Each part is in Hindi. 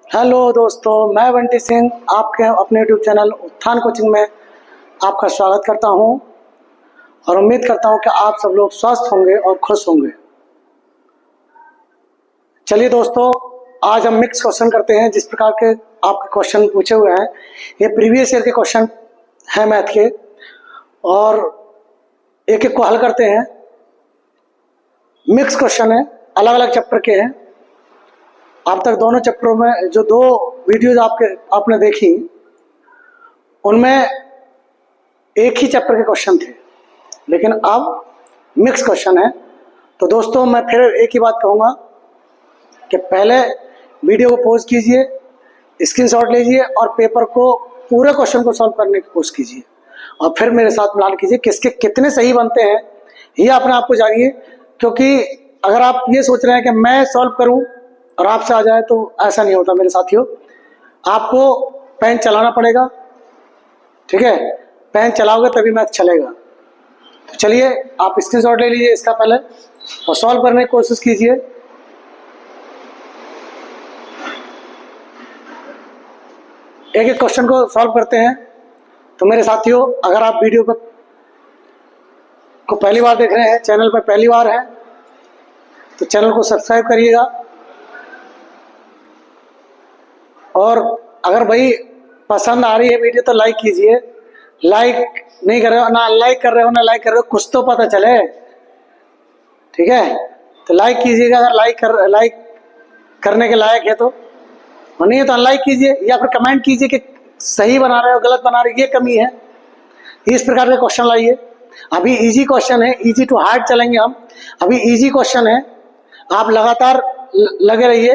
हेलो दोस्तों, मैं बंटी सिंह आपके अपने यूट्यूब चैनल उत्थान कोचिंग में आपका स्वागत करता हूं और उम्मीद करता हूं कि आप सब लोग स्वस्थ होंगे और खुश होंगे। चलिए दोस्तों, आज हम मिक्स क्वेश्चन करते हैं। जिस प्रकार के आपके क्वेश्चन पूछे हुए हैं ये प्रीवियस ईयर के क्वेश्चन हैं मैथ के, और एक एक को हल करते हैं। मिक्स क्वेश्चन है, अलग अलग चैप्टर के हैं। अब तक दोनों चैप्टरों में जो दो वीडियोज आपने देखी उनमें एक ही चैप्टर के क्वेश्चन थे, लेकिन अब मिक्स क्वेश्चन है। तो दोस्तों, मैं फिर एक ही बात कहूँगा कि पहले वीडियो को पॉज कीजिए, स्क्रीनशॉट लीजिए और पेपर को पूरे क्वेश्चन को सॉल्व करने की कोशिश कीजिए और फिर मेरे साथ मिलान कीजिए किसके कितने सही बनते हैं ये अपने आप को जानिए। क्योंकि अगर आप ये सोच रहे हैं कि मैं सॉल्व करूं और आपसे आ जाए, तो ऐसा नहीं होता मेरे साथियों। आपको पेन चलाना पड़ेगा, ठीक है? पेन चलाओगे तभी मैथ चलेगा। तो चलिए, आप स्क्रीनशॉट ले लीजिए इसका पहले और सॉल्व करने की कोशिश कीजिए। एक एक क्वेश्चन को सॉल्व करते हैं। तो मेरे साथियों, अगर आप वीडियो को पहली बार देख रहे हैं, चैनल पर पहली बार है, तो चैनल को सब्सक्राइब करिएगा। और अगर भाई पसंद आ रही है वीडियो तो लाइक कीजिए। लाइक नहीं कर रहे हो, ना लाइक कर रहे हो ना लाइक कर रहे हो, कुछ तो पता चले, ठीक है? तो लाइक कीजिएगा अगर लाइक करने के लायक है तो, और नहीं है तो अनलाइक कीजिए या फिर कमेंट कीजिए कि सही बना रहे हो गलत बना रहे हो, ये कमी है। इस प्रकार के क्वेश्चन लाइए। अभी इजी क्वेश्चन है, इजी टू हार्ड चलेंगे हम। अभी इजी क्वेश्चन है, आप लगातार लगे रहिए।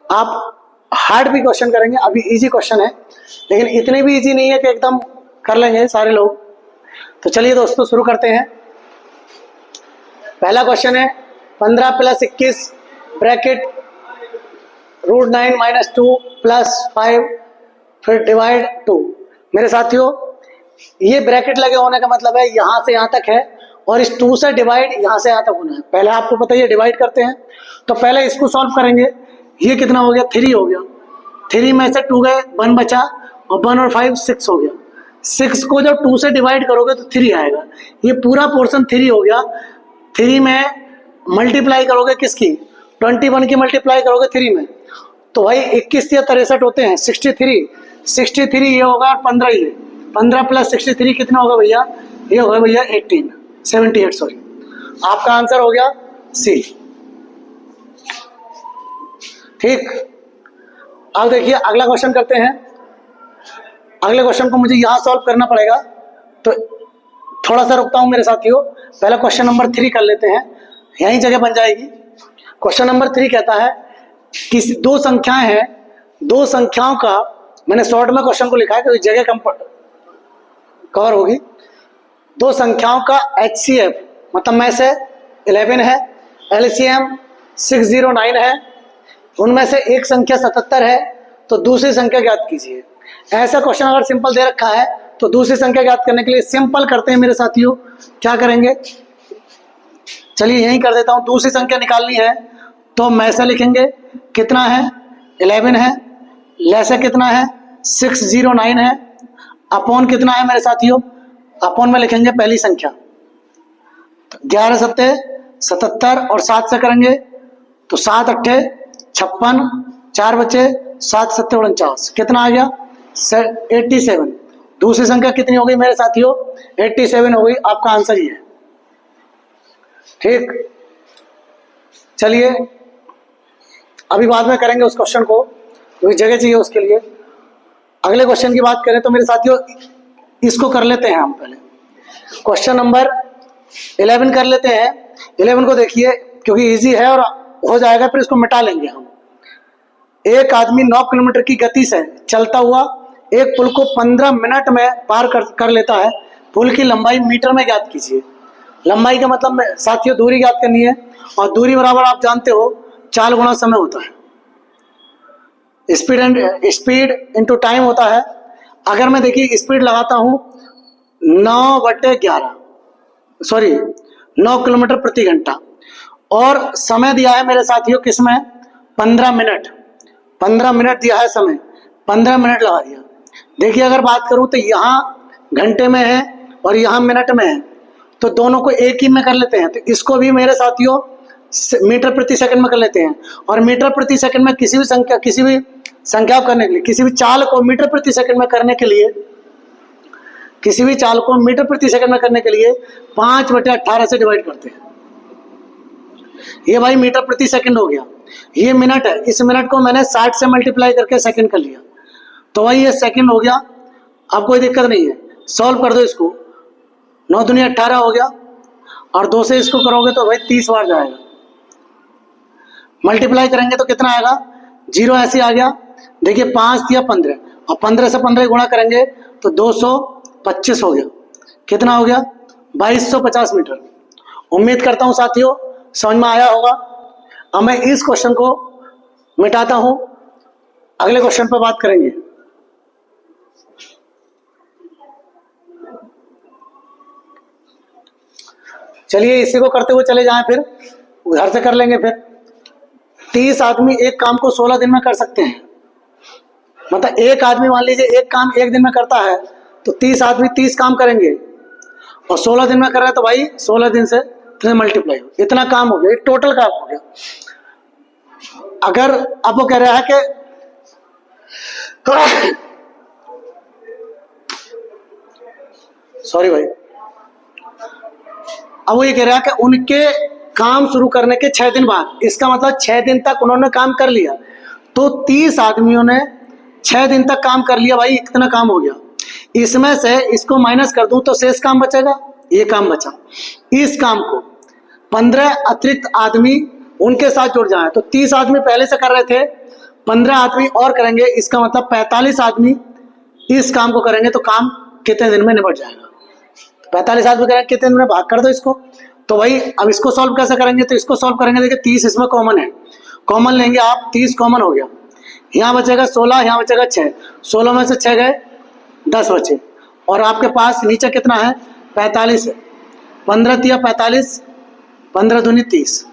आप हार्ड भी क्वेश्चन करेंगे, अभी इजी क्वेश्चन है, लेकिन इतने भी इजी नहीं है कि एकदम कर लेंगे सारे लोग। तो चलिए दोस्तों, शुरू करते हैं। पहला क्वेश्चन है 15 + 21 ब्रैकेट √9 - 2 + 5 फिर डिवाइड 2। मेरे साथियों, ये ब्रैकेट लगे होने का मतलब है यहाँ से यहाँ तक है और इस 2 से डिवाइड यहाँ से यहाँ तक होना है। पहले आपको पता है डिवाइड करते हैं, तो पहले इसको सॉल्व करेंगे। ये कितना हो गया? 3 हो गया। 3 में से 2 गए, 1 बचा, और 1 और 5 6 हो गया। 6 को जब 2 से डिवाइड करोगे तो 3 आएगा। ये पूरा पोर्शन 3 हो गया। 3 में मल्टीप्लाई करोगे किसकी? 21 की मल्टीप्लाई करोगे 3 में, तो भाई 21 या 63 होते हैं। 63 ये होगा और 15 ये। 15 + 63 कितना होगा भैया? ये होगा भैया 78 सॉरी। आपका आंसर हो गया सी। ठीक, अब देखिए अगला क्वेश्चन करते हैं। अगले क्वेश्चन को मुझे यहां सॉल्व करना पड़ेगा, तो थोड़ा सा रुकता हूं मेरे साथियों। पहले क्वेश्चन नंबर 3 कर लेते हैं, यही जगह बन जाएगी। क्वेश्चन नंबर 3 कहता है कि 2 संख्याएं हैं, 2 संख्याओं का, मैंने शॉर्ट में क्वेश्चन को लिखा है कि जगह कवर होगी। 2 संख्याओं का HCF मतलब में से 11 है, LCM 609 है, उनमें से एक संख्या 77 है, तो दूसरी संख्या ज्ञात कीजिए। ऐसा क्वेश्चन अगर सिंपल दे रखा है तो दूसरी संख्या ज्ञात करने के लिए सिंपल करते हैं मेरे साथियों। क्या करेंगे? चलिए यही कर देता हूं। दूसरी संख्या निकालनी है तो में से लिखेंगे कितना है? 11 है, लेसे कितना है? 609 है, अपॉन कितना है मेरे साथियों? अपॉन में लिखेंगे पहली संख्या, तो 11 सत्ते 77 और 7 से करेंगे तो 7 अट्ठे 56, 4 बचे, 7 सत्ते 49, कितना आ गया? 87। दूसरी संख्या कितनी हो गई मेरे साथियों? 87 हो गई। आपका आंसर ये है। ठीक, चलिए अभी बाद में करेंगे उस क्वेश्चन को, क्योंकि जगह चाहिए उसके लिए। अगले क्वेश्चन की बात करें तो मेरे साथियों इसको कर लेते हैं हम। पहले क्वेश्चन नंबर 11 कर लेते हैं। 11 को देखिए, क्योंकि इजी है और हो जाएगा, फिर इसको मिटा लेंगे हम। एक आदमी 9 किलोमीटर की गति से चलता हुआ एक पुल को 15 मिनट में पार कर लेता है। पुल की लंबाई मीटर में ज्ञात कीजिए। लंबाई का मतलब साथियों दूरी ज्ञात करनी है, और दूरी बराबर आप जानते हो 4 गुना समय होता है। स्पीड इंटू टाइम होता है। अगर मैं देखिए स्पीड लगाता हूँ 9 किलोमीटर प्रति घंटा, और समय दिया है मेरे साथियों किसमें, 15 मिनट, 15 मिनट दिया है समय, 15 मिनट लगा दिया। देखिए अगर बात करूं तो यहाँ घंटे में है और यहाँ मिनट में है, तो दोनों को एक ही में कर लेते हैं। तो इसको भी मेरे साथियों मीटर प्रति सेकंड में कर लेते हैं। और मीटर प्रति सेकंड में किसी भी संख्या को करने के लिए, किसी भी चाल को मीटर प्रति सेकंड में करने के लिए, किसी भी चाल को मीटर प्रति सेकंड में करने के लिए 5/18 से डिवाइड करते हैं। ये भाई मीटर प्रति सेकंड हो गया। ये मिनट है, इस मिनट को मैंने 60 से मल्टीप्लाई करके सेकंड कर लिया, तो भाई ये सेकंड हो गया। अब कोई दिक्कत नहीं है, सॉल्व कर दो इसको। 9 दूनी 18 हो गया, और 2 से इसको करोगे तो भाई 30 बार जाएगा। मल्टीप्लाई करेंगे तो कितना आएगा, 0 ऐसे आ गया। देखिए 5 दिया 15, और 15 से 15 गुणा करेंगे तो 225 हो गया। कितना हो गया, 2250 मीटर। उम्मीद करता हूं साथियों समझ में आया होगा। अब मैं इस क्वेश्चन को मिटाता हूं, अगले क्वेश्चन पर बात करेंगे। चलिए इसी को करते हुए चले जाएं, फिर उधर से कर लेंगे। फिर 30 आदमी एक काम को 16 दिन में कर सकते हैं। मतलब एक आदमी मान लीजिए एक काम एक दिन में करता है, तो 30 आदमी 30 काम करेंगे, और 16 दिन में कर रहे हैं तो भाई 16 दिन से मल्टीप्लाई हो, इतना काम हो गया, टोटल काम हो गया। अगर अब वो कह रहा है कि सॉरी भाई, अब वो ये कह रहा है कि उनके काम शुरू करने के 6 दिन बाद, इसका मतलब 6 दिन तक उन्होंने काम कर लिया, तो 30 आदमियों ने 6 दिन तक काम कर लिया। भाई इतना काम हो गया। इसमें से इसको माइनस कर दूं तो शेष काम बचेगा, ये काम बचा। इस काम को 15 अतिरिक्त आदमी उनके साथ जुड़ जाए, तो 30 आदमी पहले से कर रहे थे, 15 आदमी और करेंगे, इसका मतलब 45 आदमी इस काम को करेंगे, तो काम कितने दिन में निपट जाएगा। 45 आदमी करेंगे, कितने दिन में, भाग कर दो इसको। तो भाई अब इसको सॉल्व कैसे करेंगे, तो इसको सॉल्व करेंगे। देखिए 30 इसमें कॉमन है, कॉमन लेंगे आप, 30 कॉमन हो गया, यहाँ बचेगा 16, यहाँ बचेगा 6, 16 में से 6 गए, 10 बचे, और आपके पास नीचे कितना है, 45 है। 15 तिया 45, 15 दूनी 30,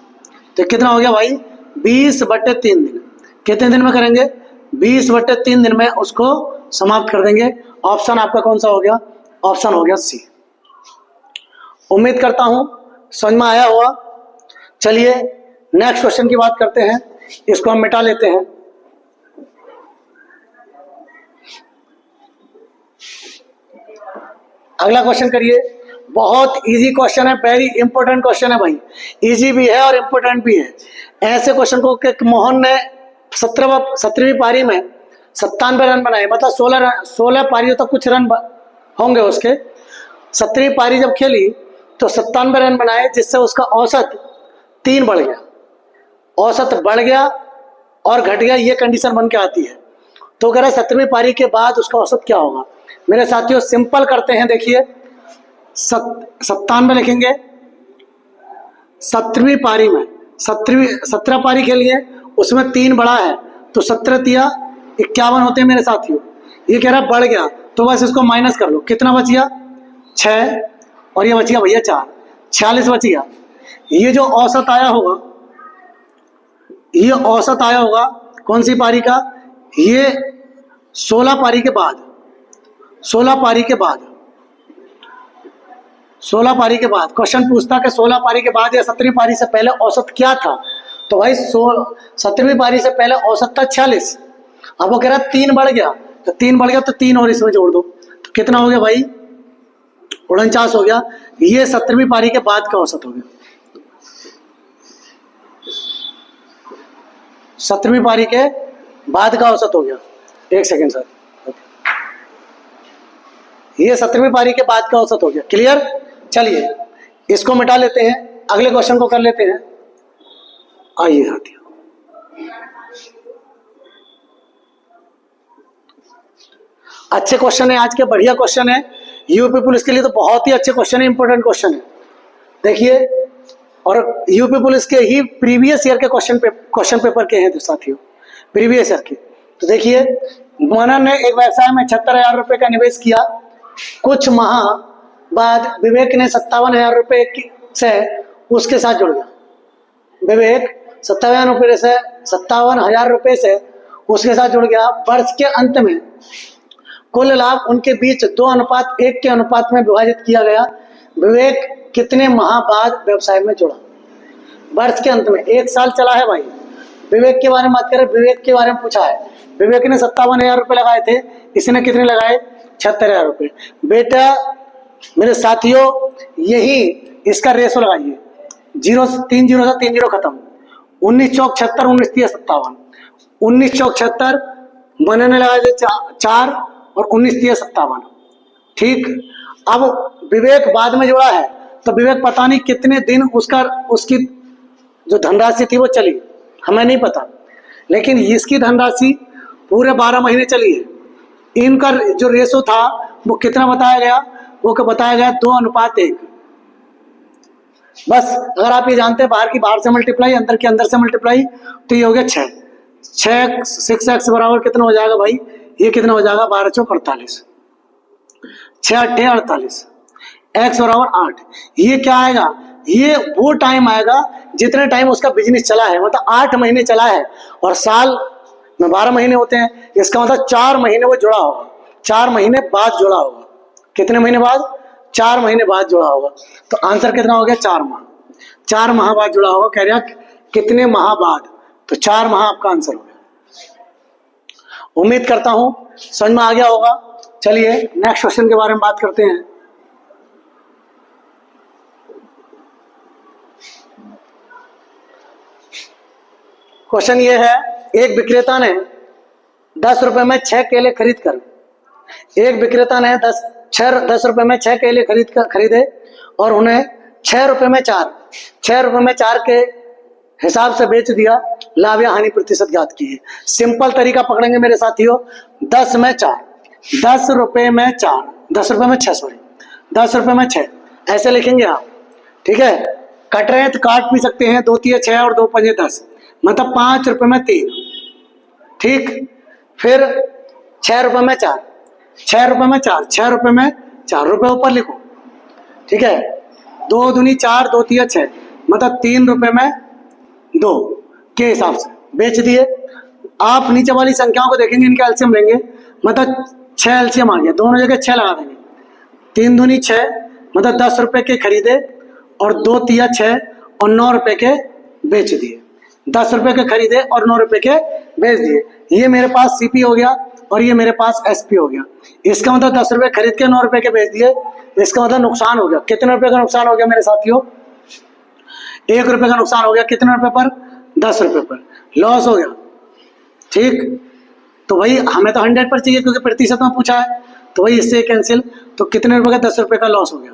तो कितना हो गया भाई, 20/3 दिन। कितने दिन में करेंगे, 20/3 दिन में उसको समाप्त कर देंगे। ऑप्शन आपका कौन सा हो गया, ऑप्शन हो गया सी। उम्मीद करता हूं समझ में आया होगा। चलिए नेक्स्ट क्वेश्चन की बात करते हैं, इसको हम मिटा लेते हैं। अगला क्वेश्चन करिए, बहुत इजी क्वेश्चन है, वेरी इंपॉर्टेंट क्वेश्चन है भाई, इजी भी है और इंपॉर्टेंट भी है। ऐसे क्वेश्चन को मोहन ने 17वीं पारी में 97 रन बनाए, मतलब 16 पारियों तक कुछ रन होंगे उसके। 17वीं पारी जब खेली तो 97 रन बनाए, जिससे उसका औसत 3 बढ़ गया, औसत बढ़ गया और घट गया, ये कंडीशन बन के आती है। तो कह रहा 17वीं पारी के बाद उसका औसत क्या होगा। मेरे साथियों सिंपल करते हैं, देखिए 97 लिखेंगे, 17वीं पारी में 17 पारी खेली है, उसमें 3 बढ़ा है, तो 17 तिया 51 होते हैं मेरे साथियों। ये कह रहा बढ़ गया, तो बस इसको माइनस कर लो, कितना बच गया, 6, और ये बच गया भैया 4, 46 बच गया। ये जो औसत आया होगा, ये औसत आया होगा कौन सी पारी का, ये 16 पारी के बाद, 16 पारी के बाद, 16 पारी के बाद। क्वेश्चन पूछता कि 16 पारी के बाद या 17वीं पारी से पहले औसत क्या था, तो भाई 17वीं पारी से पहले औसत था 46। अब वो कह रहा 3 बढ़ गया, तो 3 बढ़ गया तो 3 और इसमें जोड़ दो, तो कितना हो गया भाई, 49 हो गया। ये 17वीं पारी के बाद का औसत हो गया, 17वीं पारी के बाद का औसत हो गया। एक सेकेंड सर, ये 17वीं पारी के बाद का औसत हो गया। क्लियर। चलिए इसको मिटा लेते हैं, अगले क्वेश्चन को कर लेते हैं। आइए साथियों, अच्छे क्वेश्चन है आज के, बढ़िया क्वेश्चन है, यूपी पुलिस के लिए तो बहुत ही अच्छे क्वेश्चन है, इंपॉर्टेंट क्वेश्चन है। देखिए, और यूपी पुलिस के ही प्रीवियस ईयर के क्वेश्चन पेपर के हैं साथियों, प्रीवियस ईयर के। तो देखिए, मनन ने एक व्यवसाय में 76,000 रुपए का निवेश किया। कुछ माह बाद विवेक ने 57,000 रुपए से उसके साथ जुड़ गया। विवेक 57,000 रुपये से उसके साथ जुड़ गया। वर्ष के अंत में कुल लाभ उनके बीच 2:1 के अनुपात में विभाजित किया गया। विवेक कितने माह बाद व्यवसाय में जुड़ा? वर्ष के अंत में 1 साल चला है भाई। विवेक के बारे में बात करें, विवेक के बारे में पूछा है। विवेक ने 57,000 रुपये लगाए थे, इसने कितने लगाए? 76,000 रुपये। बेटा मेरे साथियों, यही इसका रेशो लगाइए, 3 0 से 3 0 खत्म। 19 चौक 76, 19 3 57। 19 चौक 76 बनने लगाए थे 4 और 19 3 57। ठीक, अब विवेक बाद में जुड़ा है तो विवेक पता नहीं कितने दिन उसकी जो धनराशि थी वो चली, हमें नहीं पता, लेकिन इसकी धनराशि पूरे 12 महीने चली है। इनका जो रेशो था वो कितना बताया गया? वो बताया गया 2:1। बस अगर आप ये जानते हैं बाहर से मल्टीप्लाई, अंदर के अंदर से मल्टीप्लाई, तो ये हो गया 6 6x बराबर कितना हो जाएगा भाई? ये कितना हो जाएगा? 12 चौक 48, 6 8 48, x बराबर 8। ये क्या आएगा? ये वो टाइम आएगा जितने टाइम उसका बिजनेस चला है, मतलब 8 महीने चला है, और साल में 12 महीने होते हैं। इसका मतलब 4 महीने वो जुड़ा होगा, 4 महीने बाद जुड़ा होगा। कितने महीने बाद? 4 महीने बाद जुड़ा होगा। तो आंसर कितना हो गया? 4 माह। 4 माह बाद जुड़ा होगा। कह रहा कितने माह बाद? तो 4 माह आपका आंसर हो गया। उम्मीद करता हूं समझ में आ गया होगा। चलिए नेक्स्ट क्वेश्चन के बारे में बात करते हैं। क्वेश्चन ये है, एक विक्रेता ने 10 रुपए में 6 केले खरीद कर, एक विक्रेता ने 10 रुपए में 6 केले खरीदे और उन्हें 6 रुपए में 4 के हिसाब से बेच दिया। लाभ या हानि प्रतिशत ज्ञात कीजिए। सिंपल तरीका पकड़ेंगे मेरे साथियों। 10 में 4, 10 रुपए में 4, 10 रुपए में 6, सॉरी 10 रुपए में 6, ऐसे लिखेंगे आप। ठीक है, कट रहे हैं तो काट भी सकते हैं। 2 3 6 और 2 5 10, मतलब 5 रुपए में 3। ठीक, फिर 6 रुपए में 4, 6 रुपए में 4, 6 रुपए में 4 रुपए ऊपर लिखो। ठीक है, 2 दूनी 4, 2 3 6, मतलब 3 रुपए में 2 के हिसाब से बेच दिए। आप नीचे वाली संख्याओं को देखेंगे, इनका एलसीएम लेंगे, मतलब 6 एलसीएम आ गया, दोनों जगह 6 लगा देंगे। 3 दूनी 6, मतलब 10 रुपए के खरीदे और 2 3 6 और 9 रुपए के बेच दिए। 10 रुपए के खरीदे और 9 रुपए के बेच दिए। ये मेरे पास सीपी हो गया और ये मेरे पास एसपी हो गया। इसका मतलब 10 रुपए खरीद के 9 रुपए के बेच दिए, इसका मतलब नुकसान हो गया। कितने रुपए का नुकसान हो गया मेरे साथियों? 1 रुपए का नुकसान हो गया। कितने रुपए पर? 10 रुपए पर लॉस हो गया। ठीक, तो वही हमें तो 100 पर चाहिए क्योंकि प्रतिशत में पूछा है, तो वही इससे कैंसिल। तो कितने रुपए का? 10 रुपए का लॉस हो गया।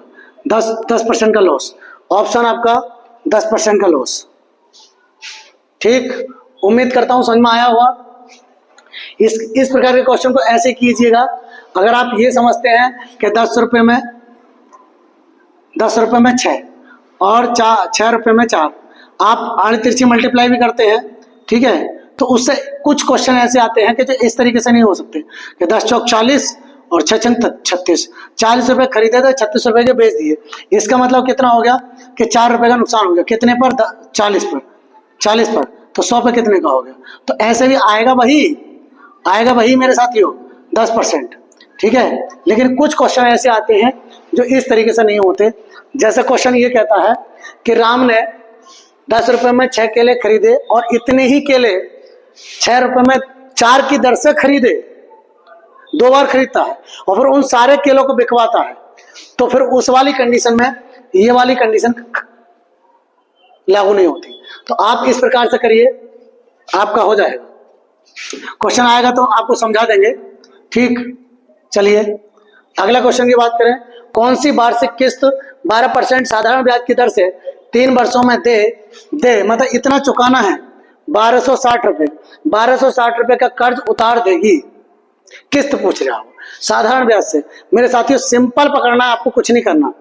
10% का लॉस। ऑप्शन आपका 10% का लॉस। ठीक, उम्मीद करता हूं समझ में आया होगा। इस प्रकार के क्वेश्चन को ऐसे कीजिएगा। अगर आप ये समझते हैं कि 10 रुपए में 6 और 6 रुपए में 4, आप आड़ी तिरछी मल्टीप्लाई भी करते हैं। ठीक है, तो उससे कुछ क्वेश्चन ऐसे आते हैं कि जो इस तरीके से नहीं हो सकते कि 10 चौक 40 और 6 छंग 36, 40 रुपए खरीदे थे, 36 रुपए के बेच दिए। इसका मतलब कितना हो गया कि 4 रुपए का नुकसान हो गया। कितने पर? 40 पर। 40 पर तो 100 पे कितने का हो गया? तो ऐसे भी आएगा वही मेरे साथियों, 10%। ठीक है, लेकिन कुछ क्वेश्चन ऐसे आते हैं जो इस तरीके से नहीं होते। जैसे क्वेश्चन ये कहता है कि राम ने 10 रुपए में 6 केले खरीदे और इतने ही केले 6 रुपए में 4 की दर से खरीदे। 2 बार खरीदता है और फिर उन सारे केलों को बिकवाता है। तो फिर उस वाली कंडीशन में ये वाली कंडीशन लागू नहीं होती। तो आप इस प्रकार से करिए, आपका हो जाएगा। क्वेश्चन आएगा तो आपको समझा देंगे। ठीक, चलिए अगला क्वेश्चन की बात करें। कौन सी वार्षिक किस्त 12% साधारण ब्याज की दर से 3 वर्षों में दे मतलब इतना चुकाना है 1260 रुपए, 1260 रुपए का कर्ज उतार देगी? किस्त पूछ रहा हूं साधारण ब्याज से। मेरे साथियों सिंपल पकड़ना है, आपको कुछ नहीं करना।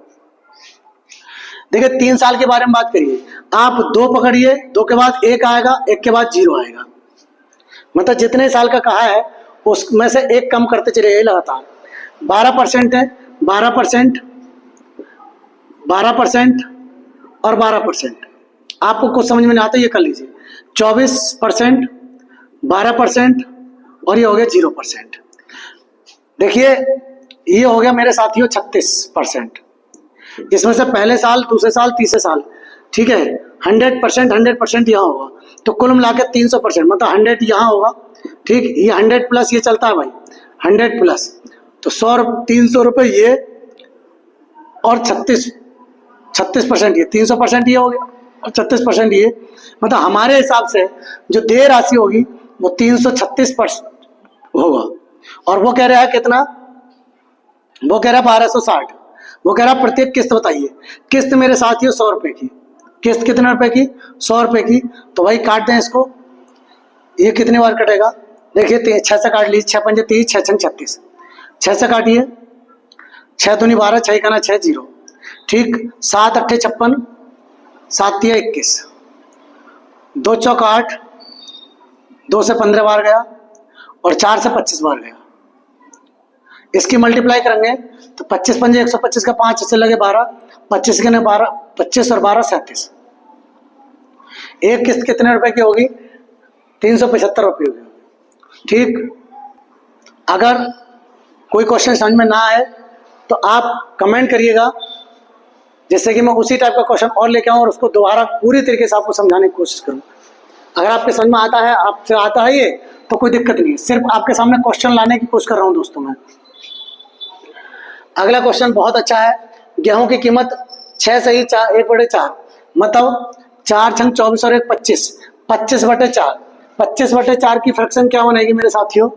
देखिए 3 साल के बारे में बात करिए। आप 2 पकड़िए, 2 के बाद 1 आएगा, 1 के बाद 0 आएगा। मतलब जितने साल का कहा है उसमें से 1 कम करते चलिए लगातार। 12% है, 12% और 12%। आपको कुछ समझ में नहीं आता ये कर लीजिए। 24%, 12% और ये हो गया 0%। देखिए ये हो गया मेरे साथियों 36%। इसमें से पहले साल, दूसरे साल, तीसरे साल, ठीक है, 100% यहाँ होगा, तो कुल मिला के 300%, मतलब 100 यहाँ होगा, ठीक, ये 100 प्लस ये चलता है भाई, 100 प्लस, तो 300 रुपये ये, और 36% ये, 300% ये हो गया, और 36% ये, मतलब हमारे हिसाब से जो देय राशि होगी वो 336% होगा। और वो कह रहा है कितना, वो कह रहा है 1260, वो कह रहा है प्रत्येक किस्त बताइए। किस्त मेरे साथियों 100 रुपये की, किस्त कितने रुपए की, 100 रुपये की, तो भाई काट दें इसको, ये कितनी बार कटेगा, देखिए 6 से काट लीजिए, 6 पंजे 30, 6 छंग 36, 6 से काटिए, 6 दूनी 12, 6 का ना 6, 0, ठीक, 7 अट्ठे 56, 7 तिया 21, 2 चौक 8, 2 से 15 बार गया, और 4 से 25 बार गया। इसकी मल्टीप्लाई करेंगे तो 25 पंजे 125 का 5 से लगे 12, 25 के ने 12, 25 और 12 37। एक किस्त कितने रुपए की होगी, 375 रुपये होगी, ठीक। अगर कोई क्वेश्चन समझ में ना आए तो आप कमेंट करिएगा, जिससे कि मैं उसी टाइप का क्वेश्चन और लेके आऊँ और उसको दोबारा पूरी तरीके से आपको समझाने की कोशिश करूँ। अगर आपके समझ में आता है, आपसे आता है ये, तो कोई दिक्कत नहीं है, सिर्फ आपके सामने क्वेश्चन लाने की कोशिश कर रहा हूँ दोस्तों मैं। अगला क्वेश्चन बहुत अच्छा है। गेहूं की कीमत 6 सही 1/4, मतलब 4 छंग 24 और 1 25, 25/4, 25/4 की फ्रैक्शन क्या बनेगी मेरे साथियों,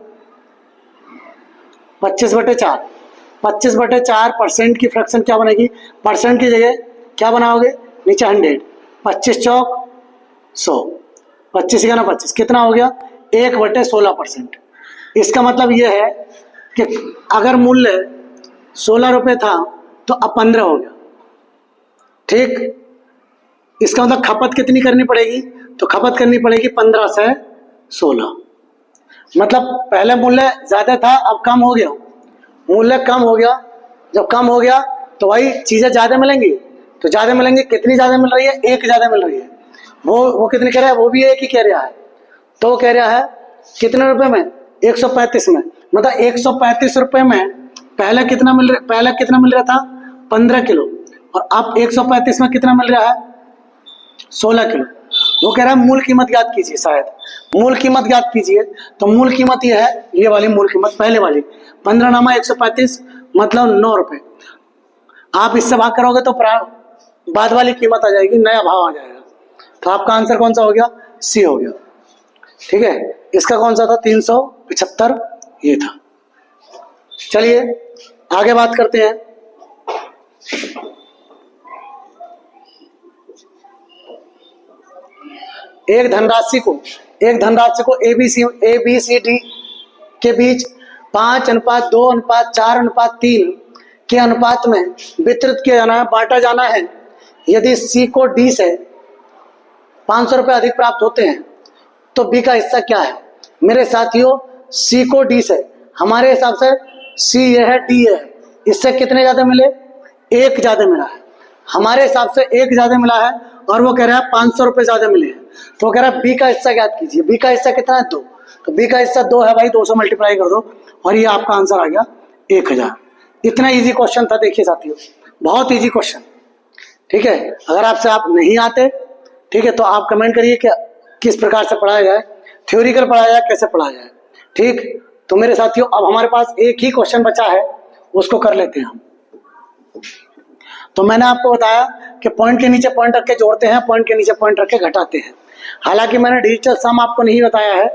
25/4, 25/4% की फ्रैक्शन क्या बनेगी, परसेंट की जगह क्या बनाओगे, नीचे 100, 25 चौक 100, 25 का ना 25, कितना हो गया, 1/16%। इसका मतलब ये है कि अगर मूल्य 16 रुपये था तो अब 15 हो गया, ठीक। इसका मतलब खपत कितनी करनी पड़ेगी, तो खपत करनी पड़ेगी 15 से 16, मतलब पहले मूल्य ज्यादा था अब कम हो गया, मूल्य कम हो गया, जब कम हो गया तो भाई चीजें ज्यादा मिलेंगी, तो ज्यादा मिलेंगी, कितनी ज्यादा मिल रही है, एक ज्यादा मिल रही है, वो कितनी कह रहा है, वो भी एक ही कह रहा है, तो वो कह रहा है कितने रुपए में, 135 में, मतलब 135 रुपए में पहले कितना मिल रहा था, 15 किलो, और अब 135 में कितना मिल रहा है, 16 किलो। वो कह रहा है मूल कीमत ज्ञात कीजिए, शायद मूल कीमत ज्ञात कीजिए, तो मूल कीमत ये है, ये वाली मूल कीमत, पहले वाली 15 नामा 135 मतलब 9 रुपये, आप इससे भाग करोगे तो बाद वाली कीमत आ जाएगी, नया भाव आ जाएगा, तो आपका आंसर कौन सा हो गया, सी हो गया, ठीक है। इसका कौन सा था, 375 ये था। चलिए आगे बात करते हैं। एक धनराशि को ABCD के बीच 5:2:4:3 के अनुपात में वितरित किया जाना है, बांटा जाना है। यदि C को D से 500 रुपये अधिक प्राप्त होते हैं तो B का हिस्सा क्या है। मेरे साथियों C को D से, हमारे हिसाब से C ये है, D ये है, इससे कितने ज्यादा मिले, 1 ज्यादा मिला है, हमारे हिसाब से 1 ज्यादा मिला है, और वो कह रहा है 500 रुपये ज्यादा मिले हैं, तो वो कह रहा है B का हिस्सा ज्ञात कीजिए। B का हिस्सा कितना है, 2, तो B का हिस्सा 2 है भाई, 2 से मल्टीप्लाई कर दो और ये आपका आंसर आ गया 1000। इतना इजी क्वेश्चन था, देखिए साथियों, बहुत इजी क्वेश्चन, ठीक है। अगर आपसे आप नहीं आते, ठीक है, तो आप कमेंट करिए कि किस प्रकार से पढ़ाया जाए, थ्योरिकल पढ़ाया जाए, कैसे पढ़ाया जाए, ठीक। तो मेरे साथियों अब हमारे पास एक ही क्वेश्चन बचा है, उसको कर लेते हैं हम। तो मैंने आपको बताया कि पॉइंट के नीचे पॉइंट रख के जोड़ते हैं, पॉइंट के नीचे पॉइंट रख के घटाते हैं। हालांकि मैंने डिजिटल सम आपको नहीं बताया है,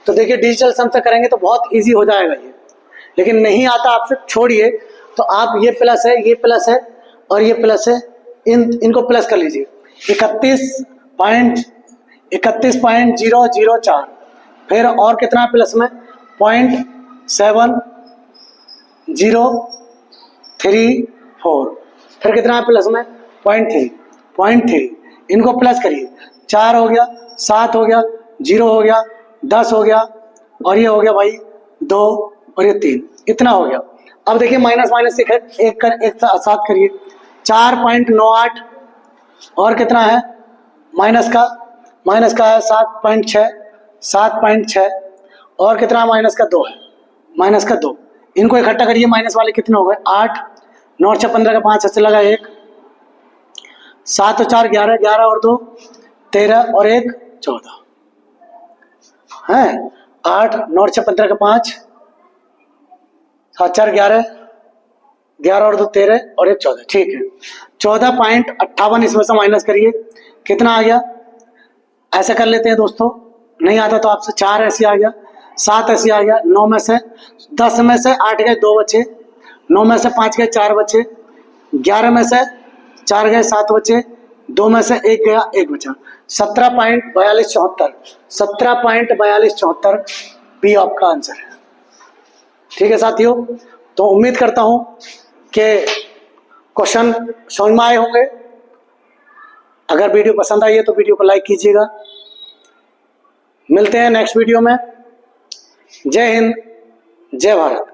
तो देखिए डिजिटल सम से करेंगे तो बहुत इजी हो जाएगा ये, लेकिन नहीं आता आपसे, छोड़िए। तो आप ये प्लस है, ये प्लस है और ये प्लस है, इनको प्लस कर लीजिए, 31.004, फिर और कितना प्लस में 0.7034, फिर कितना प्लस में 0.3, इनको प्लस करिए, 4 हो गया, 7 हो गया, 0 हो गया, 10 हो गया, और ये हो गया भाई 2 और ये 3, इतना हो गया। अब देखिए माइनस माइनस एक साथ करिए, 4.98 और कितना है माइनस का है 7.6 और कितना माइनस का 2 है, माइनस का 2। इनको इकट्ठा करिए, माइनस वाले कितने हो गए 8, 9 और 6 15 का 5 ऐसे लगा 1, 7 और 4 11, 11 और 2 13 और 1 14 है। 8 9 और 6 15 का 5, 7 4 11, 11 और 2 13 और 1 14, ठीक है। 14.58 इसमें से माइनस करिए, कितना आ गया? ऐसे कर लेते हैं दोस्तों, नहीं आता तो आपसे 4 ऐसे आ गया, 7 ऐसे आ गया, 9 में से 10 में से 8 गए 2 बचे, 9 में से 5 गए 4 बचे, 11 में से 4 गए 7 बचे, 2 में से 1 गया 1 बचा। 17.4274, 17.4274 बी आपका आंसर है। ठीक है साथियों, तो उम्मीद करता हूं कि क्वेश्चन समझ में आए होंगे। अगर वीडियो पसंद आई है तो वीडियो को लाइक कीजिएगा। मिलते हैं नेक्स्ट वीडियो में। जय हिंद, जय भारत।